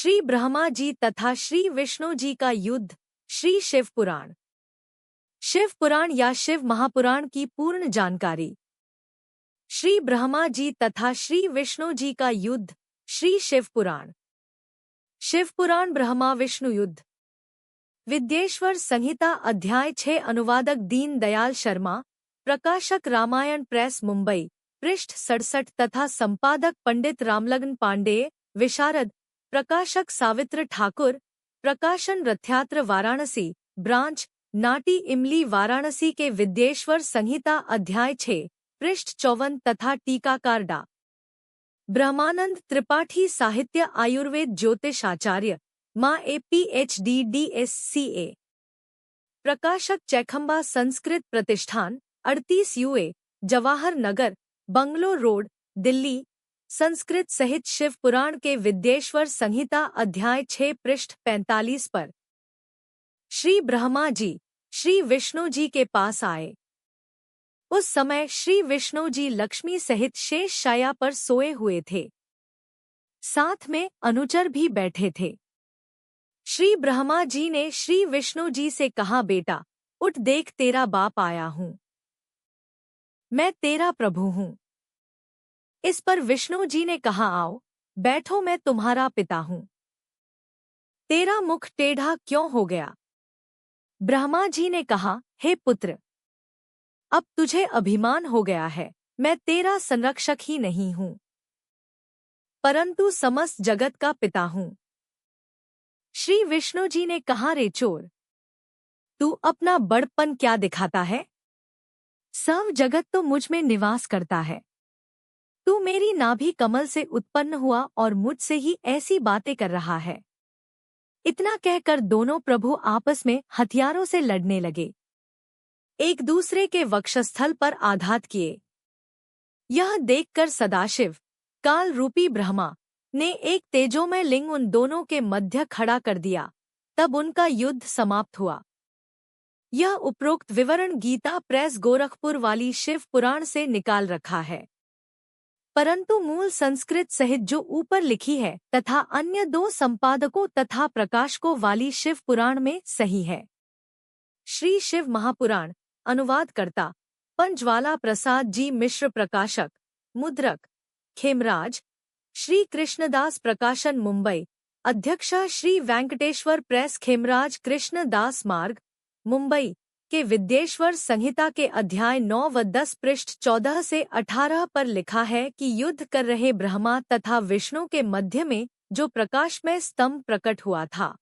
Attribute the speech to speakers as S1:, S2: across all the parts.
S1: श्री ब्रह्मा जी तथा श्री विष्णु जी का युद्ध। श्री शिव पुराण। शिव पुराण या शिव महापुराण की पूर्ण जानकारी। श्री ब्रह्मा जी तथा श्री विष्णु जी का युद्ध। श्री शिव पुराण। शिव पुराण ब्रह्मा विष्णु युद्ध। विद्येश्वर संहिता अध्याय 6। अनुवादक दीन दयाल शर्मा, प्रकाशक रामायण प्रेस मुंबई, पृष्ठ 67 तथा संपादक पंडित रामलगन पांडेय, विशारद प्रकाशक सावित्र ठाकुर, प्रकाशन रथयात्र वाराणसी, ब्रांच नाटी इमली वाराणसी के विद्येश्वर संहिता अध्याय 6, पृष्ठ 54 तथा टीकाकार डा ब्रह्मानंद त्रिपाठी, साहित्य आयुर्वेद ज्योतिष आचार्य, माँ ए PhD DSCA, प्रकाशक चैखंबा संस्कृत प्रतिष्ठान, 38 UA, जवाहर नगर, बंगलोर रोड, दिल्ली। संस्कृत सहित शिव पुराण के विद्येश्वर संहिता अध्याय 6 पृष्ठ 45 पर श्री ब्रह्मा जी श्री विष्णु जी के पास आए। उस समय श्री विष्णु जी लक्ष्मी सहित शेष शाया पर सोए हुए थे। साथ में अनुचर भी बैठे थे। श्री ब्रह्मा जी ने श्री विष्णु जी से कहा, बेटा उठ, देख तेरा बाप आया हूँ, मैं तेरा प्रभु हूँ। इस पर विष्णु जी ने कहा, आओ बैठो, मैं तुम्हारा पिता हूँ। तेरा मुख टेढ़ा क्यों हो गया? ब्रह्मा जी ने कहा, हे पुत्र, अब तुझे अभिमान हो गया है। मैं तेरा संरक्षक ही नहीं हूँ, परंतु समस्त जगत का पिता हूँ। श्री विष्णु जी ने कहा, रे चोर, तू अपना बड़पन क्या दिखाता है? सब जगत तो मुझ में निवास करता है। तू मेरी नाभि कमल से उत्पन्न हुआ और मुझसे ही ऐसी बातें कर रहा है। इतना कहकर दोनों प्रभु आपस में हथियारों से लड़ने लगे, एक दूसरे के वक्षस्थल पर आघात किए। यह देखकर सदाशिव, काल रूपी ब्रह्मा, ने एक तेजोमय लिंग उन दोनों के मध्य खड़ा कर दिया। तब उनका युद्ध समाप्त हुआ। यह उपरोक्त विवरण गीता प्रेस गोरखपुर वाली शिव पुराण से निकाल रखा है, परंतु मूल संस्कृत सहित जो ऊपर लिखी है तथा अन्य 2 संपादकों तथा प्रकाशकों वाली शिव पुराण में सही है। श्री शिव महापुराण। अनुवादकर्ता पंचवाला प्रसाद जी मिश्र, प्रकाशक मुद्रक खेमराज, श्री कृष्णदास प्रकाशन मुंबई, अध्यक्षा श्री वेंकटेश्वर प्रेस, खेमराज कृष्ण दास मार्ग, मुंबई के विद्येश्वर संहिता के अध्याय 9 व 10 पृष्ठ 14 से 18 पर लिखा है कि युद्ध कर रहे ब्रह्मा तथा विष्णु के मध्य में जो प्रकाश में स्तंभ प्रकट हुआ था,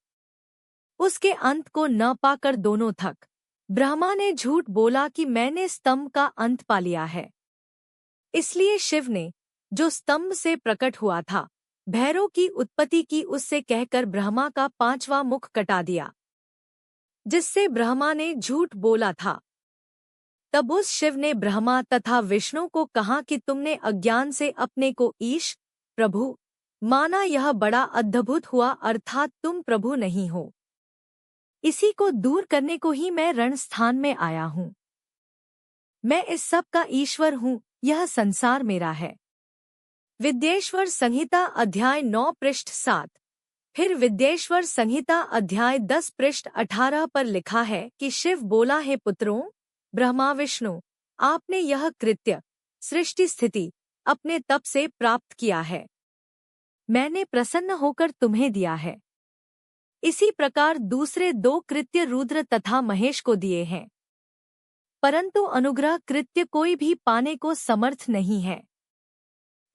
S1: उसके अंत को न पाकर दोनों थक। ब्रह्मा ने झूठ बोला कि मैंने स्तंभ का अंत पा लिया है। इसलिए शिव ने, जो स्तंभ से प्रकट हुआ था, भैरव की उत्पत्ति की उससे कहकर ब्रह्मा का 5वां मुख कटा दिया, जिससे ब्रह्मा ने झूठ बोला था। तब उस शिव ने ब्रह्मा तथा विष्णु को कहा कि तुमने अज्ञान से अपने को ईश, प्रभु माना, यह बड़ा अद्भुत हुआ, अर्थात तुम प्रभु नहीं हो। इसी को दूर करने को ही मैं रणस्थान में आया हूँ। मैं इस सब का ईश्वर हूँ, यह संसार मेरा है। विद्येश्वर संहिता अध्याय 9 पृष्ठ 7। फिर विद्येश्वर संहिता अध्याय 10 पृष्ठ 18 पर लिखा है कि शिव बोला, है पुत्रों, ब्रह्मा विष्णु, आपने यह कृत्य सृष्टि स्थिति अपने तप से प्राप्त किया है। मैंने प्रसन्न होकर तुम्हें दिया है। इसी प्रकार दूसरे 2 कृत्य रुद्र तथा महेश को दिए हैं, परंतु अनुग्रह कृत्य कोई भी पाने को समर्थ नहीं है।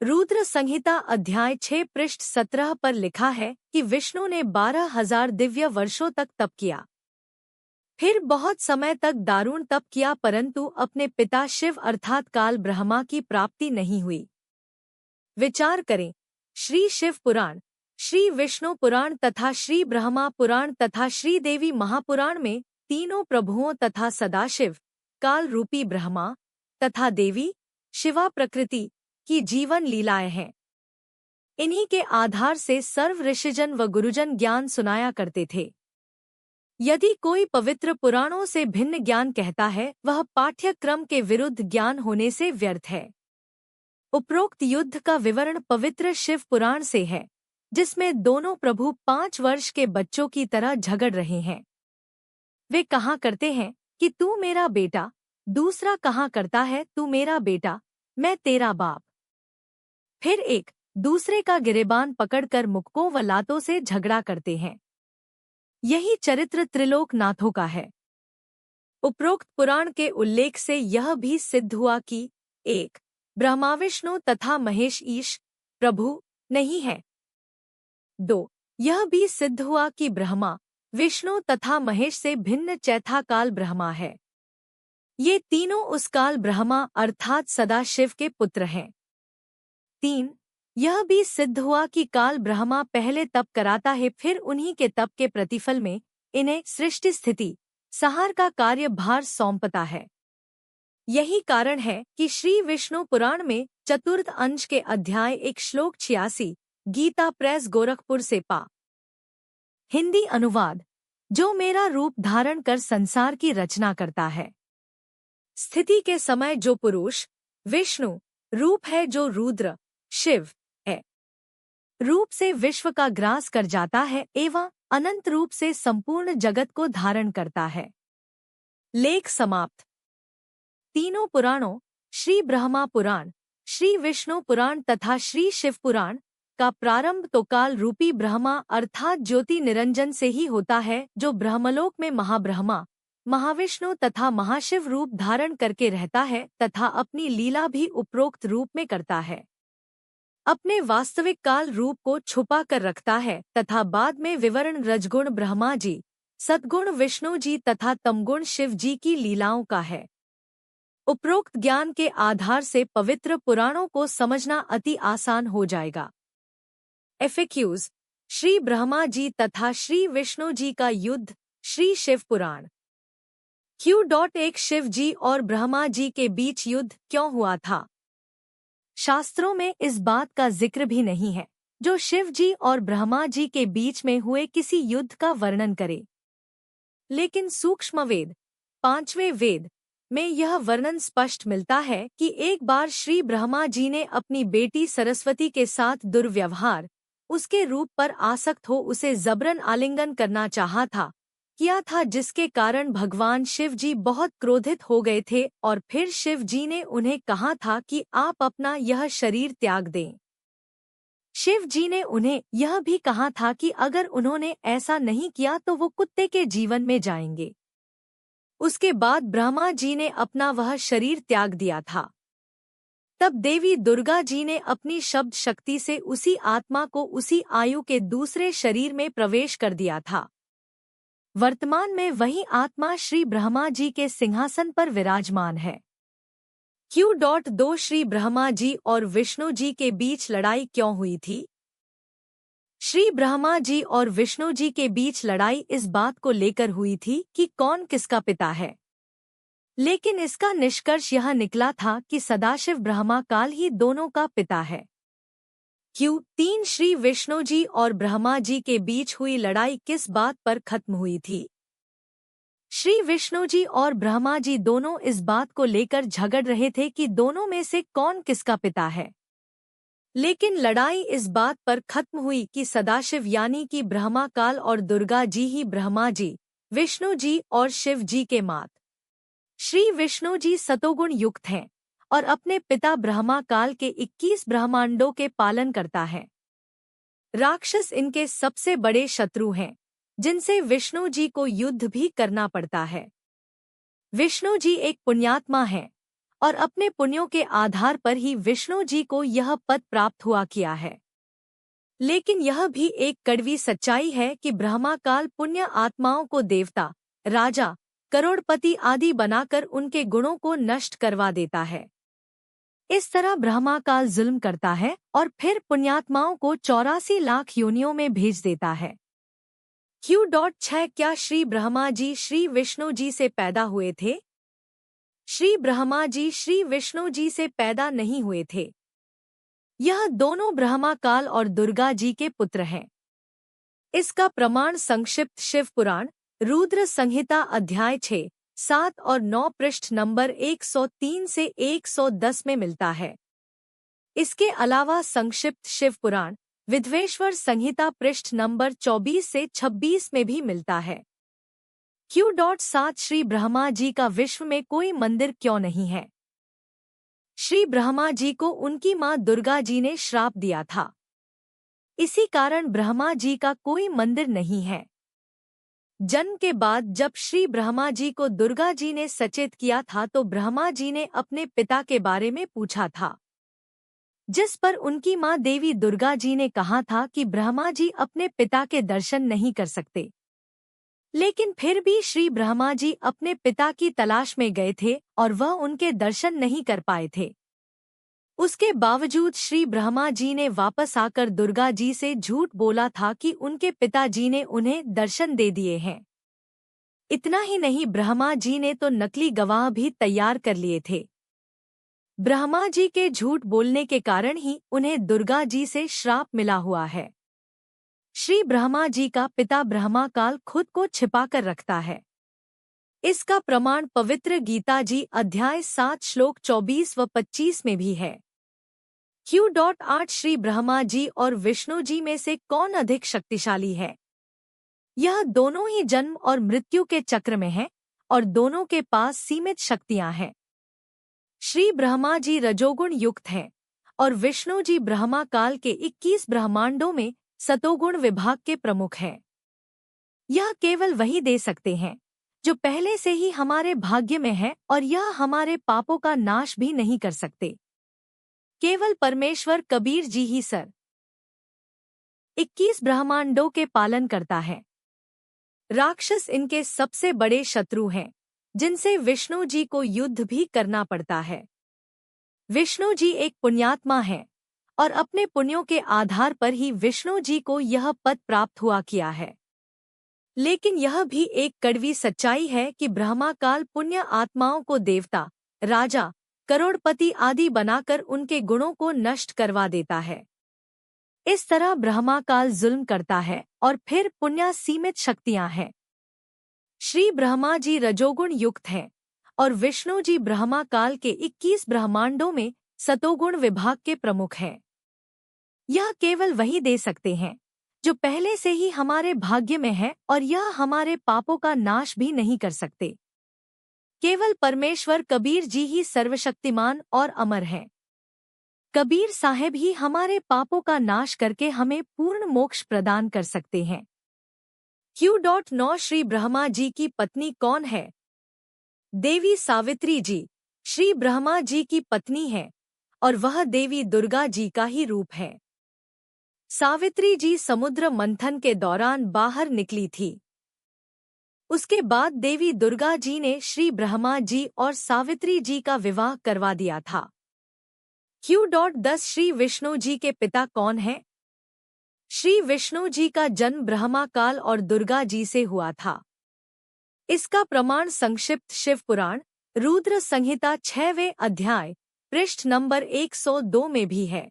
S1: रुद्र संहिता अध्याय 6 पृष्ठ 17 पर लिखा है कि विष्णु ने 12,000 दिव्य वर्षों तक तप किया, फिर बहुत समय तक दारुण तप किया, परंतु अपने पिता शिव अर्थात काल ब्रह्मा की प्राप्ति नहीं हुई। विचार करें, श्री शिव पुराण, श्री विष्णु पुराण तथा श्री ब्रह्मा पुराण तथा श्री देवी महापुराण में तीनों प्रभुओं तथा सदाशिव, काल रूपी ब्रह्मा तथा देवी शिवा प्रकृति की जीवन लीलाएं हैं। इन्हीं के आधार से सर्व ऋषिजन व गुरुजन ज्ञान सुनाया करते थे। यदि कोई पवित्र पुराणों से भिन्न ज्ञान कहता है, वह पाठ्यक्रम के विरुद्ध ज्ञान होने से व्यर्थ है। उपरोक्त युद्ध का विवरण पवित्र शिव पुराण से है। जिसमें दोनों प्रभु 5 वर्ष के बच्चों की तरह झगड़ रहे हैं। वे कहा करते हैं कि तू मेरा बेटा, दूसरा कहा करता है तू मेरा बेटा, मैं तेरा बाप। फिर एक दूसरे का गिरेबान पकड़कर मुक्कों व लातों से झगड़ा करते हैं। यही चरित्र त्रिलोकनाथों का है। उपरोक्त पुराण के उल्लेख से यह भी सिद्ध हुआ कि एक ब्रह्मा विष्णु तथा महेश ईश प्रभु नहीं है। 2 यह भी सिद्ध हुआ कि ब्रह्मा विष्णु तथा महेश से भिन्न चौथा काल ब्रह्मा है। ये तीनों उस काल ब्रह्मा अर्थात सदाशिव के पुत्र हैं। 3 यह भी सिद्ध हुआ कि काल ब्रह्मा पहले तप कराता है, फिर उन्हीं के तप के प्रतिफल में इन्हें सृष्टि स्थिति संहार का कार्यभार सौंपता है। यही कारण है कि श्री विष्णु पुराण में चतुर्थ अंश के अध्याय 1 श्लोक 86 गीता प्रेस गोरखपुर से पा। हिंदी अनुवाद। जो मेरा रूप धारण कर संसार की रचना करता है। स्थिति के समय जो पुरुष विष्णु रूप है, जो रुद्र शिव है, रूप से विश्व का ग्रास कर जाता है एवं अनंत रूप से संपूर्ण जगत को धारण करता है। लेख समाप्त। तीनों पुराणों श्री ब्रह्मा पुराण, श्री विष्णु पुराण तथा श्री शिव पुराण का प्रारंभ तो काल रूपी ब्रह्मा अर्थात ज्योति निरंजन से ही होता है, जो ब्रह्मलोक में महाब्रह्मा महाविष्णु तथा महाशिव रूप धारण करके रहता है तथा अपनी लीला भी उपरोक्त रूप में करता है। अपने वास्तविक काल रूप को छुपा कर रखता है तथा बाद में विवरण रजगुण ब्रह्मा जी, सद्गुण विष्णु जी तथा तमगुण शिव जी की लीलाओं का है। उपरोक्त ज्ञान के आधार से पवित्र पुराणों को समझना अति आसान हो जाएगा। FAQs। श्री ब्रह्मा जी तथा श्री विष्णु जी का युद्ध, श्री शिव पुराण। Q.1 शिव जी और ब्रह्मा जी के बीच युद्ध क्यों हुआ था? शास्त्रों में इस बात का जिक्र भी नहीं है जो शिव जी और ब्रह्मा जी के बीच में हुए किसी युद्ध का वर्णन करे। लेकिन सूक्ष्म वेद 5वें वेद में यह वर्णन स्पष्ट मिलता है कि एक बार श्री ब्रह्मा जी ने अपनी बेटी सरस्वती के साथ दुर्व्यवहार, उसके रूप पर आसक्त हो उसे जबरन आलिंगन करना किया था, जिसके कारण भगवान शिव जी बहुत क्रोधित हो गए थे और फिर शिव जी ने उन्हें कहा था कि आप अपना यह शरीर त्याग दें। शिव जी ने उन्हें यह भी कहा था कि अगर उन्होंने ऐसा नहीं किया तो वो कुत्ते के जीवन में जाएंगे। उसके बाद ब्रह्मा जी ने अपना वह शरीर त्याग दिया था। तब देवी दुर्गा जी ने अपनी शब्द शक्ति से उसी आत्मा को उसी आयु के दूसरे शरीर में प्रवेश कर दिया था। वर्तमान में वही आत्मा श्री ब्रह्मा जी के सिंहासन पर विराजमान है। Q.2 श्री ब्रह्मा जी और विष्णु जी के बीच लड़ाई क्यों हुई थी? श्री ब्रह्मा जी और विष्णु जी के बीच लड़ाई इस बात को लेकर हुई थी कि कौन किसका पिता है। लेकिन इसका निष्कर्ष यह निकला था कि सदाशिव ब्रह्मा काल ही दोनों का पिता है। Q.3 श्री विष्णु जी और ब्रह्मा जी के बीच हुई लड़ाई किस बात पर खत्म हुई थी? श्री विष्णु जी और ब्रह्मा जी दोनों इस बात को लेकर झगड़ रहे थे कि दोनों में से कौन किसका पिता है। लेकिन लड़ाई इस बात पर खत्म हुई कि सदाशिव यानी कि ब्रह्मा काल और दुर्गा जी ही ब्रह्मा जी, विष्णु जी और शिव जी के मात। श्री विष्णु जी सतोगुण युक्त हैं और अपने पिता ब्रह्मा काल के 21 ब्रह्मांडों के पालन करता है। राक्षस इनके सबसे बड़े शत्रु हैं, जिनसे विष्णु जी को युद्ध भी करना पड़ता है। विष्णु जी एक पुण्यात्मा हैं और अपने पुण्यों के आधार पर ही विष्णु जी को यह पद प्राप्त हुआ किया है। लेकिन यह भी एक कड़वी सच्चाई है कि ब्रह्मा काल पुण्य आत्माओं को देवता, राजा, करोड़पति आदि बनाकर उनके गुणों को नष्ट करवा देता है। इस तरह ब्रह्मा काल जुल्म करता है और फिर पुण्यात्माओं को 84 लाख योनियों में भेज देता है। Q.6 क्या श्री ब्रह्मा जी श्री विष्णु जी से पैदा हुए थे? श्री ब्रह्मा जी श्री विष्णु जी से पैदा नहीं हुए थे। यह दोनों ब्रह्मा काल और दुर्गा जी के पुत्र हैं। इसका प्रमाण संक्षिप्त शिव पुराण, रुद्र संहिता अध्याय 6, 7 और 9 पृष्ठ नंबर 103 से 110 में मिलता है। इसके अलावा संक्षिप्त शिव पुराण, विधवेश्वर संहिता पृष्ठ नंबर 24 से 26 में भी मिलता है। Q.7 श्री ब्रह्मा जी का विश्व में कोई मंदिर क्यों नहीं है? श्री ब्रह्मा जी को उनकी मां दुर्गा जी ने श्राप दिया था। इसी कारण ब्रह्मा जी का कोई मंदिर नहीं है। जन्म के बाद जब श्री ब्रह्मा जी को दुर्गा जी ने सचेत किया था तो ब्रह्मा जी ने अपने पिता के बारे में पूछा था, जिस पर उनकी मां देवी दुर्गा जी ने कहा था कि ब्रह्मा जी अपने पिता के दर्शन नहीं कर सकते। लेकिन फिर भी श्री ब्रह्मा जी अपने पिता की तलाश में गए थे और वह उनके दर्शन नहीं कर पाए थे। उसके बावजूद श्री ब्रह्मा जी ने वापस आकर दुर्गा जी से झूठ बोला था कि उनके पिताजी ने उन्हें दर्शन दे दिए हैं। इतना ही नहीं, ब्रह्मा जी ने तो नकली गवाह भी तैयार कर लिए थे। ब्रह्मा जी के झूठ बोलने के कारण ही उन्हें दुर्गा जी से श्राप मिला हुआ है। श्री ब्रह्मा जी का पिता ब्रह्माकाल खुद को छिपाकर रखता है। इसका प्रमाण पवित्र गीता जी अध्याय 7 श्लोक 24 व 25 में भी है। Q.8 श्री ब्रह्मा जी और विष्णु जी में से कौन अधिक शक्तिशाली है? यह दोनों ही जन्म और मृत्यु के चक्र में हैं और दोनों के पास सीमित शक्तियां हैं। श्री ब्रह्मा जी रजोगुण युक्त हैं और विष्णु जी ब्रह्मा काल के 21 ब्रह्मांडों में सतोगुण विभाग के प्रमुख हैं। यह केवल वही दे सकते हैं जो पहले से ही हमारे भाग्य में है और यह हमारे पापों का नाश भी नहीं कर सकते। केवल परमेश्वर कबीर जी ही 21 ब्रह्मांडों के पालन करता है। राक्षस इनके सबसे बड़े शत्रु हैं, जिनसे विष्णु जी को युद्ध भी करना पड़ता है। विष्णु जी एक पुण्यात्मा हैं और अपने पुण्यों के आधार पर ही विष्णु जी को यह पद प्राप्त हुआ किया है। लेकिन यह भी एक कड़वी सच्चाई है कि ब्रह्माकाल पुण्य आत्माओं को देवता, राजा, करोड़पति आदि बनाकर उनके गुणों को नष्ट करवा देता है। इस तरह ब्रह्माकाल जुल्म करता है और फिर पुण्य सीमित शक्तियां हैं। श्री ब्रह्मा जी रजोगुण युक्त हैं और विष्णु जी ब्रह्माकाल के 21 ब्रह्मांडों में सतोगुण विभाग के प्रमुख हैं। यह केवल वही दे सकते हैं जो पहले से ही हमारे भाग्य में है और यह हमारे पापों का नाश भी नहीं कर सकते। केवल परमेश्वर कबीर जी ही सर्वशक्तिमान और अमर हैं। कबीर साहेब ही हमारे पापों का नाश करके हमें पूर्ण मोक्ष प्रदान कर सकते हैं। Q.9 श्री ब्रह्मा जी की पत्नी कौन है? देवी सावित्री जी श्री ब्रह्मा जी की पत्नी है और वह देवी दुर्गा जी का ही रूप है। सावित्री जी समुद्र मंथन के दौरान बाहर निकली थी। उसके बाद देवी दुर्गा जी ने श्री ब्रह्मा जी और सावित्री जी का विवाह करवा दिया था। Q.10 श्री विष्णु जी के पिता कौन हैं? श्री विष्णु जी का जन्म ब्रह्माकाल और दुर्गा जी से हुआ था। इसका प्रमाण संक्षिप्त शिव पुराण रुद्र संहिता 6वें अध्याय पृष्ठ नंबर 102 में भी है।